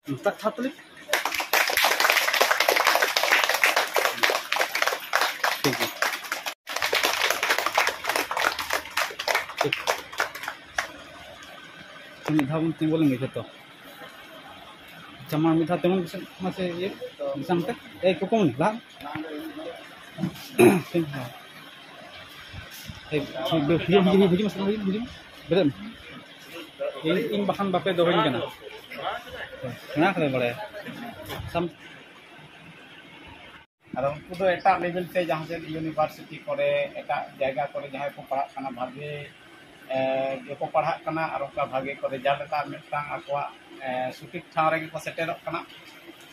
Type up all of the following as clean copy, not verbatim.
Tak satu lagi. ठीक है। Midha tinggal gitu tuh. Cuma Midha teman masih ya sampai kukum nih lah. Hujung masalah hujung. Betul. Ini bahkan bapak doain kan. Nah kalau boleh. Sam और उनको तो एटा level से जहाँ से university करे एटा जगह करे जहाँ को पढ़ा करना भागे जो को पढ़ा करना और उनका भागे करे जालका मिटांग अकवा सुटिक ठाव रे को सेटेरक करना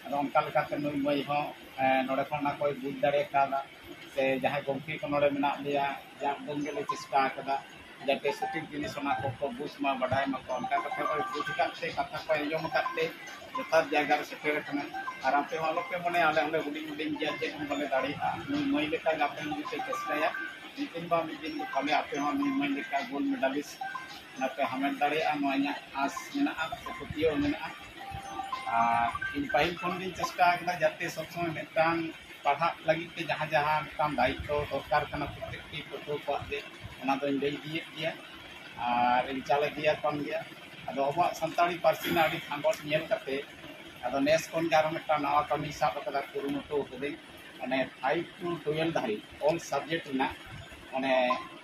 और उनका लेका के नुई मई हो नोडे खना कोई बुझ दाड़े कादा से जहाँ गोमकी को नोडे मेना लिया जा बंगले चेष्टा कदा जाते सुटिक जिनिस ओना को बुझ मा बढ़ाई मा को उनका कथे को बुझ काते कथा को अंजम काते जता जगह रे सेटेर करना और आपे वालों के मने आले हमें हुडी हुडी गया जे हम बोले दाड़ी मई लेका गापे मुझे चेष्टाया लेकिन बा मिदिन को कले आपे हम मई लेका गोल्ड मेडलिस्ट नापे हमें दाड़ी नोया आस मेना से कुतियो मेना इन पाहिल कोन दिन चेष्टा कदा जाते सब समय मेटांग पढ़ा लगी के जहां जहां काम दायित्व दरकार कना प्रत्येक फोटो को दे ओना दो इंदे दिए दिया और इन चाले दिया कोन गया अदो अब संताली पार्सी ना अडी थांगोट नेल करते अदो नेस कोन गारो मेटा नवा कमी साब कदा कुरुमुटो होदे अने 5 to 12 धारी ऑल सब्जेक्ट ना माने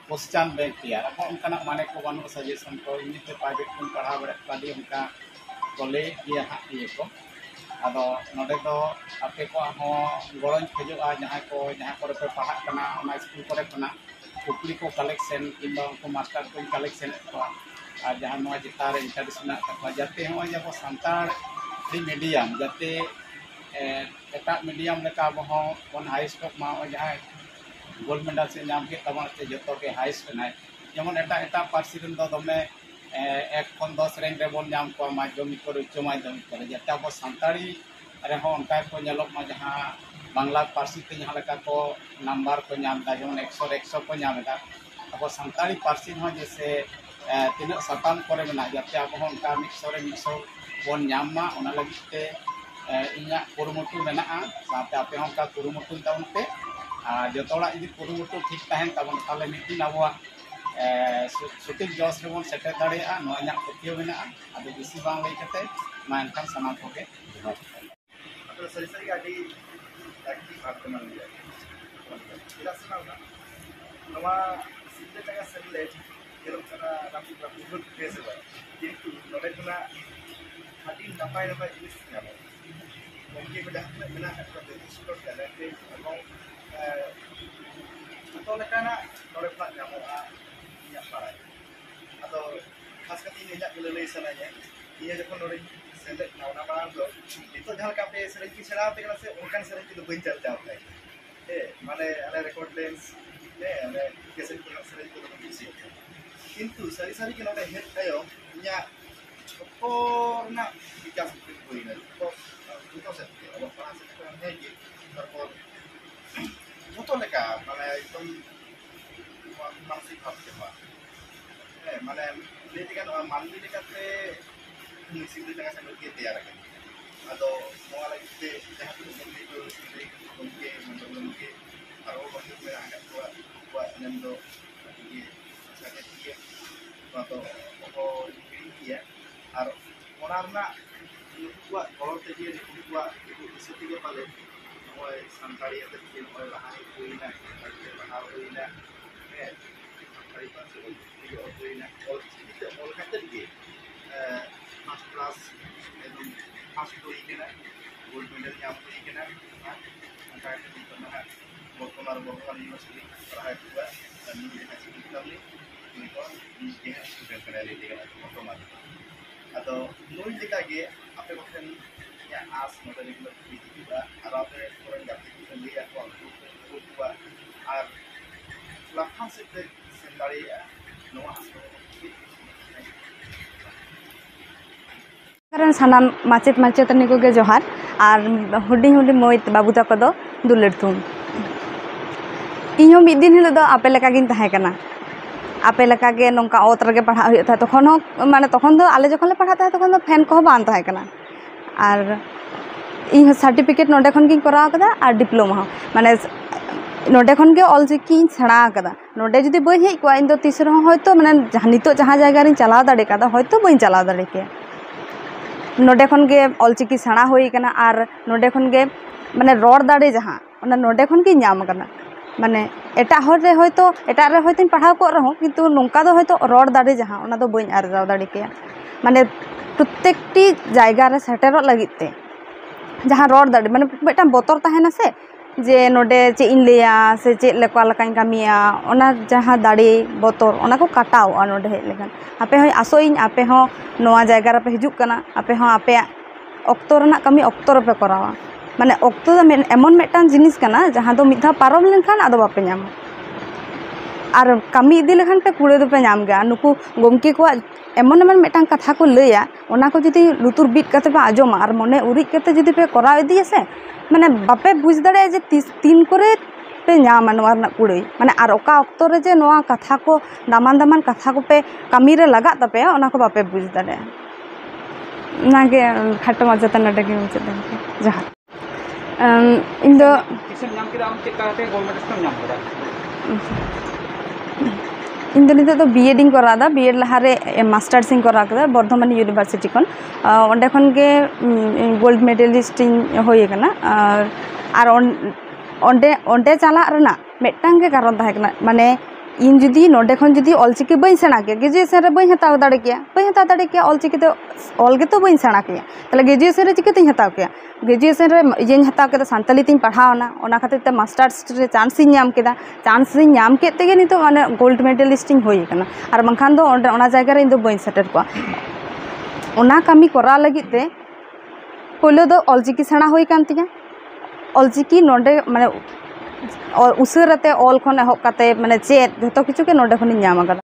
क्वेश्चन बैंक तैयार अब उनका माने को बानु सजेशन को इनिते प्राइवेट को पढ़ा बड़े पादी उनका कोले दिया ये को अदो नोडे दो आपे को हो गड़न खजोआ जहां को पे पढ़ा कना ओना स्कूल करे कना कुपली को कलेक्शन किंबा को मास्टर को कलेक्शन को और जहां नोआ जितार इंटरनेशनल जाते हो जब संतार मीडियम जाते एटा मीडियम लेका अब हो हाई स्टॉक मा जहां गोल्ड मेडल से नाम के तब जो के हाइस्ट ना जेमन एटा एटा पार्सी रन दो दमे 1 खन 10 रैंक रे बोन नाम को माध्यमिक और उच्च माध्यमिक करे जाते अब संताड़ी रे हो उनका को नेलोक मा जहां बांग्ला पार्सी ते जहां लेका को नंबर को नाम दा जेमन 100 को नाम दा अब संताड़ी पार्सी हो जैसे तीन सताम करे मेना जाते अब हो उनका 100 बोन नाम मा ओना लगिते इन्या कुरुमुटु मेना साथे आपे हो का कुरुमुटु ताउनते जोतोड़ा इदी कुरुमुटु ठीक तहन तबन ताले मिदिन अबवा सुटिक जॉस रेबन सेटे दाड़ेया नोया पतियो मेना आदो बिसी बांग लई कते मा एनखान सनाम कोगे अतो सरी सरी आदि एक्टिव आक्रमण लिया इला सनाउना नवा सिद्धे तगा सेलेट केरम कना रामि गुड फेस बा किंतु नोडे कना आदि नपाय नपाय जिनिस नामो उनके बेटा मेना एकते स्पोर्ट टैलेंट एवं तो लेकाना नोडे प्ला नामो या पाराय अतो खास कति निजा ललई सनाया ये जखन नोडे सेलेक्ट नावना बांग दो तो जहां का पे सरे की छड़ा पे से उनकन सरे की तो बइन चलता है ए माने अरे रिकॉर्ड लेंस ने अरे कैसे को सरे को तो बिसी किंतु सरी सरी के नोडे हेड tayo nya को ना विकास हुई ना तो से अब पास से है कि तारपर तो लेका माने एकदम मानसिक भाव के बा माने लेते का मानली लेकाते निसिल लेका से के तैयार कर अदो मोला के जहां के जो उनके मतलब उनके आरो बंद में आगे को नंदो ये साथे किए तो को किया और ओनारना युवा गलते जे युवा इसे के पाले ओय संताड़ी अते के ओय लहाई कोइना अते लहा कोइना ए संताड़ी पास के कोइना और चिते और खातिर के फर्स्ट क्लास एकदम फर्स्ट कोई के ना गोल्ड मेडल नाम कोई के ना अंका के तो बोकोनार यूनिवर्सिटी पढ़ाई हुआ तनी के सिस्टमली इनको के स्टूडेंट करे ले बोकोनार अतो नोई लेका के आपे बखन या आस मदर के बिदिबा और आपे कोरन जाति के लिया को हुआ और लाफान से सेंदारी नोआ कारण सानाम माचेत माचेतनी को गे जोहार और हुडी हुडी मोय बाबू तक दो दुलर तुम इहो मिद दिन हिलो दो आपे लेका गिन ताहे कना आपे लेका गे नोंका ओत रगे पढ़ा हुई था तखन माने तखन दो आले जखन ले पढ़ा था तखन दो फैन को बान ताहे कना আর ᱤᱧ ᱥᱟᱨᱴᱤᱯᱷᱤᱠᱮᱴ ᱱᱚᱰᱮ ᱠᱷᱚᱱ ᱜᱤᱧ ᱠᱚᱨᱟᱣ ᱟᱠᱟᱫᱟ ᱟᱨ ᱰᱤᱯᱞᱳᱢᱟ ᱦᱚᱸ ᱢᱟᱱᱮ ᱱᱚᱰᱮ ᱠᱷᱚᱱ ᱜᱮ ᱚᱞᱪᱤᱠᱤᱧ ᱥᱮᱬᱟ ᱟᱠᱟᱫᱟ ᱱᱚᱰᱮ ᱡᱩᱫᱤ ᱵᱟᱹᱧ ᱦᱮᱡ ᱠᱚᱜᱼᱟ ᱤᱧ ᱫᱚ ᱛᱤᱥ ᱨᱮᱦᱚᱸ ᱦᱚᱭᱛᱳ ᱢᱟᱱᱮ ᱱᱤᱛᱚᱜ ᱡᱟᱦᱟᱸ ᱡᱟᱭᱜᱟ ᱨᱤᱧ ᱪᱟᱞᱟᱣ ᱫᱟᱲᱮ ᱠᱟᱫᱟ ᱦᱚᱭᱛᱳ ᱵᱟᱹᱧ ᱪᱟᱞᱟᱣ ᱫᱟᱲᱮ ᱠᱮᱭᱟ ᱱᱚᱰᱮ ᱠᱷᱚᱱ ᱜᱮ ᱚᱞᱪᱤᱠᱤ ᱥᱮᱬᱟ ᱦᱩᱭ ᱟᱠᱟᱱᱟ ᱟᱨ ᱱᱚᱰᱮ ᱠᱷᱚᱱ ᱜᱮ ᱢᱟᱱᱮ ᱨᱚᱲ ᱫᱟᱲᱮ ᱡᱟᱦᱟᱸ ᱚᱱᱟ ᱱᱚᱰᱮ ᱠᱷᱚᱱ ᱜᱤᱧ ᱧᱟᱢ ᱟᱠᱟᱫᱟ ᱢᱟᱱᱮ ᱮᱴᱟᱜ ᱦᱚᱲ ᱨᱮ ᱦᱚᱭᱛᱳ ᱮᱴᱟᱜ ᱨᱮ ᱦᱚᱭᱛᱳᱧ ᱯᱟᱲᱦᱟᱣ ᱠᱚᱜ ᱨᱮᱦᱚᱸ ᱠᱤᱱᱛᱩ ᱱᱚᱝᱠᱟ ᱫᱚ ᱦᱚᱭᱛᱳ ᱨᱚᱲ ᱫᱟᱲᱮ ᱡᱟᱦᱟᱸ ᱚᱱᱟ ᱫᱚ ᱵᱟᱹᱧ ᱟᱨᱡᱟᱣ ᱫᱟᱲᱮ ᱠᱮᱭᱟ ᱢᱟᱱᱮ ᱯᱨᱚᱛᱛᱮᱠᱴᱤ ᱡᱟᱭᱜᱟ ᱨᱮ ᱥᱮᱴᱮᱨᱚᱜ ᱞᱟᱹᱜᱤᱫ ᱛᱮ ᱡᱟᱦᱟᱸ ᱨᱚᱲ ᱫᱟᱲᱮ ᱢᱟᱱᱮ ᱢᱤᱫᱴᱟᱝ ᱵᱚᱛᱚᱨ ᱛᱟᱦᱮᱱᱟ ᱥᱮ ᱡᱮ ᱱᱚᱰᱮ ᱪᱮᱫ ᱤᱧ ᱞᱟᱹᱭᱟ ᱥᱮ ᱪᱮᱫ ᱞᱮᱠᱟᱧ ᱠᱟᱹᱢᱤᱭᱟ ᱚᱱᱟ ᱡᱟᱦᱟᱸ ᱫᱟᱲᱮ ᱵᱚᱛᱚᱨ ᱚᱱᱟ ᱠᱚ ᱠᱟᱴᱟᱣᱚᱜᱼᱟ ᱱᱚᱰᱮ ᱦᱮᱡ ᱞᱮᱠᱷᱟᱱ ᱟᱯᱮ ᱦᱚᱸ ᱟᱥᱚᱜ ᱤᱧ ᱟᱯᱮ ᱦᱚᱸ ᱱᱚᱣᱟ ᱡᱟᱭᱜᱟ ᱨᱮᱯᱮ ᱦᱤᱡᱩᱜ ᱠᱟᱱᱟ ᱟᱯᱮ ᱦᱚᱸ ᱟᱯᱮᱭᱟᱜ ᱚᱠᱛᱚ ᱨᱮᱱᱟᱜ ᱠᱟᱹᱢᱤ ᱚᱠᱛᱚ ᱨᱮᱯᱮ ᱠᱚᱨᱟᱣᱟ ᱢᱟᱱᱮ ᱚᱠᱛᱚ ᱫᱚ ᱮᱢᱚᱱ ᱢᱤᱫᱴᱟᱝ ᱡᱤᱱᱤᱥ ᱠᱟᱱᱟ ᱡᱟᱦᱟᱸ ᱫᱚ ᱢᱤᱫ ᱫᱷᱟᱣ ᱯᱟᱨᱚᱢ ᱞᱮᱱᱠᱷᱟᱱ ᱟᱫᱚ ᱵᱟᱯᱮ ᱧᱟᱢᱟ ᱟᱨ ᱠᱟᱹᱢᱤ ᱤᱫᱤ ᱞᱮᱠᱷᱟᱱ ᱯᱮ ᱠᱩᱲᱟᱹ ᱫᱚᱯᱮ ᱧᱟᱢ ᱜᱮᱭᱟ ᱱᱩᱠᱩ ᱜᱚᱢᱠᱮ ᱠᱚᱣᱟᱜ ᱮᱢᱚᱱ ᱢᱤᱫᱴᱟᱝ ᱠᱟᱛᱷᱟ ᱠᱚ ᱞᱟᱹᱭᱟ ᱚᱱᱟ ᱠᱚ ᱡᱩᱫᱤ ᱞᱩᱛᱩᱨ ᱵᱤᱫ ᱠᱟᱛᱮ ᱯᱮ ᱟᱸᱡᱚᱢᱟ ᱟᱨ ᱢᱚᱱᱮ ᱩᱨᱤᱡ ᱠᱟᱛᱮ ᱡᱩᱫᱤ ᱯᱮ ᱠᱚᱨᱟᱣ ᱤᱫᱤᱭᱟ ᱥᱮ ᱢᱟᱱᱮ ᱵᱟᱯᱮ ᱵᱩᱡᱽ ᱫᱟᱲᱮᱭᱟᱜᱼᱟ ᱡᱮ ᱛᱤᱱ ᱠᱚᱨᱮ ᱯᱮ ᱧᱟᱢᱟ ᱱᱚᱣᱟ ᱨᱮᱱᱟᱜ ᱠᱩᱲᱟᱹᱭ ᱢᱟᱱᱮ ᱟᱨ ᱚᱠᱟ ᱚᱠᱛᱚ ᱨᱮ ᱡᱮ ᱱᱚᱣᱟ ᱠᱟᱛᱷᱟ ᱠᱚ ᱫᱟᱢᱟᱱ ᱠᱟᱛᱷᱟ ᱠᱚᱯᱮ ᱠᱟᱹᱢᱤᱨᱮ ᱞᱟᱜᱟᱜ ᱛᱟᱯᱮᱭᱟ ᱚᱱᱟ ᱠᱚ ᱵᱟᱯᱮ ᱵᱩᱡᱽ ᱫᱟᱲᱮᱭᱟᱜᱼᱟ ᱚᱱᱟᱜᱮ ᱠᱷᱟᱴᱚ ᱢᱟᱪᱷᱟᱛᱮ ᱱᱚᱰᱮ ᱜᱮ ᱢᱩᱪᱟᱹᱫ ᱮᱱᱟ ᱡᱚᱦᱟᱨ ᱤᱧ ᱫᱚ ᱛᱤᱥᱮᱢ ᱧᱟᱢ ᱠᱮᱫᱟ ᱟᱢ ᱪᱮᱫ ᱞᱮᱠᱟᱛᱮ ᱜᱳᱞᱰ ᱢᱮᱰᱮᱞ ᱧᱟᱢ ᱠᱮᱫᱟ ᱤᱧ ᱫᱚ ᱱᱤᱛᱚᱜ ᱫᱚ ᱵᱤᱮᱰ ᱤᱧ ᱠᱚᱨᱟᱣ ᱮᱫᱟ ᱵᱤᱮᱰ ᱞᱟᱦᱟᱨᱮ ᱢᱟᱥᱴᱟর্স ᱤᱧ ᱠᱚᱨᱟᱣ ᱠᱮᱫᱟ ᱵᱚᱨᱫᱷᱚᱢᱟᱱ ᱤᱭᱩᱱᱤᱵᱷᱟᱨᱥᱤᱴᱤ ᱠᱷᱚᱱ ᱚᱸᱰᱮ ᱠᱷᱚᱱ ᱜᱮ ᱜᱳᱞᱰ ᱢᱮᱰᱮᱞᱤᱥᱴ ᱤᱧ ᱦᱩᱭ ᱟᱠᱟᱱᱟ ᱟᱨ ᱚᱸᱰे ᱪᱟᱞᱟᱜ ᱨᱮᱱᱟᱜ ᱢᱤᱫᱴᱟᱝ ᱜᱮ ᱠᱟᱨᱚᱱ ᱛᱟᱦᱮᱸ ᱠᱟᱱᱟ ᱢᱟᱱᱮ ᱤᱧ ᱡᱩᱫᱤ ᱱᱚᱰᱮ ᱠᱷᱚᱱ ᱡᱩᱫᱤ ᱚᱞᱪᱤᱠᱤ ᱵᱟᱹᱧ ᱥᱮᱬᱟ ᱠᱮᱭᱟ ᱜᱨᱮᱡᱩᱭᱮᱥᱚᱱ ᱨᱮ ᱵᱟᱹᱧ ᱦᱟᱛᱟᱣ ᱫᱟᱲᱮ ᱠᱮᱭᱟ ᱚᱞᱪᱤᱠᱤ ᱛᱮ ᱚᱞ ᱜᱮᱛᱚ ᱵᱟᱹᱧ ᱥᱮᱬᱟ ᱠᱮᱭᱟ ᱛᱟᱦᱞᱮ ᱜᱨᱮᱡᱩᱭᱮᱥᱚᱱ ᱨᱮ ᱪᱤᱠᱟᱹᱛᱤᱧ ᱦᱟᱛᱟᱣ ᱠᱮᱭᱟ ᱜᱨᱮᱡᱩᱭᱮᱥᱚᱱ ᱨᱮ ᱤᱭᱟᱹᱧ ᱦᱟᱛᱟᱣ ᱠᱮᱫᱟ ᱥᱟᱱᱛᱟᱞᱤ ᱛᱤᱧ ᱯᱟᱲᱦᱟᱣᱱᱟ ᱚᱱᱟ ᱠᱷᱟᱹᱛᱤᱨ ᱛᱮ ᱢᱟᱥᱴᱟর্স ᱨᱮ ᱪᱟᱱᱥ ᱤᱧ ᱧᱟᱢ ᱠᱮᱫᱟ ᱪᱟᱱᱥ ᱤᱧ ᱧᱟᱢ ᱠᱮᱫ ᱛᱮᱜᱮ ᱱᱤᱛᱚᱜ ᱢᱟᱱᱮ ᱜᱳᱞᱰ ᱢᱮᱰᱮᱞᱤᱥᱴ ᱤᱧ ᱦᱩᱭ ᱟᱠᱟᱱᱟ ᱟᱨ ᱵᱟᱝᱠᱷᱟᱱ ᱫᱚ ᱚᱱᱟ ᱡᱟᱭᱜᱟ ᱨᱮ ᱤᱧ ᱫᱚ ᱵᱟᱹᱧ ᱥᱮᱴᱮᱨ ᱠᱚᱜᱼᱟ ᱚᱱᱟ ᱠᱟᱹᱢᱤ ᱠᱚᱨᱟᱣ ᱞᱟᱹᱜᱤᱫ ᱛᱮ ᱯᱳᱭᱞᱳ ᱫᱚ ᱚᱞᱪᱤᱠᱤ ᱥᱮᱬᱟ ᱦᱩᱭ ᱠᱟᱱ ᱛᱤᱧᱟ ᱚᱞᱪᱤᱠᱤ ᱱᱚᱰᱮ ᱢᱟᱱᱮ ᱩᱥᱟᱹᱨᱟᱛᱮ ᱚᱞ ᱠᱷᱚᱱ ᱮᱦᱚᱵ ᱠᱟᱛᱮ ᱢᱟᱱᱮ ᱪᱮᱫ ᱡᱷᱚᱛᱚ ᱠᱤᱪᱷᱩ ᱜᱮ ᱱᱚᱰᱮ ᱠᱷᱚᱱᱤᱧ ᱧᱟᱢ ᱟᱠᱟᱫᱟ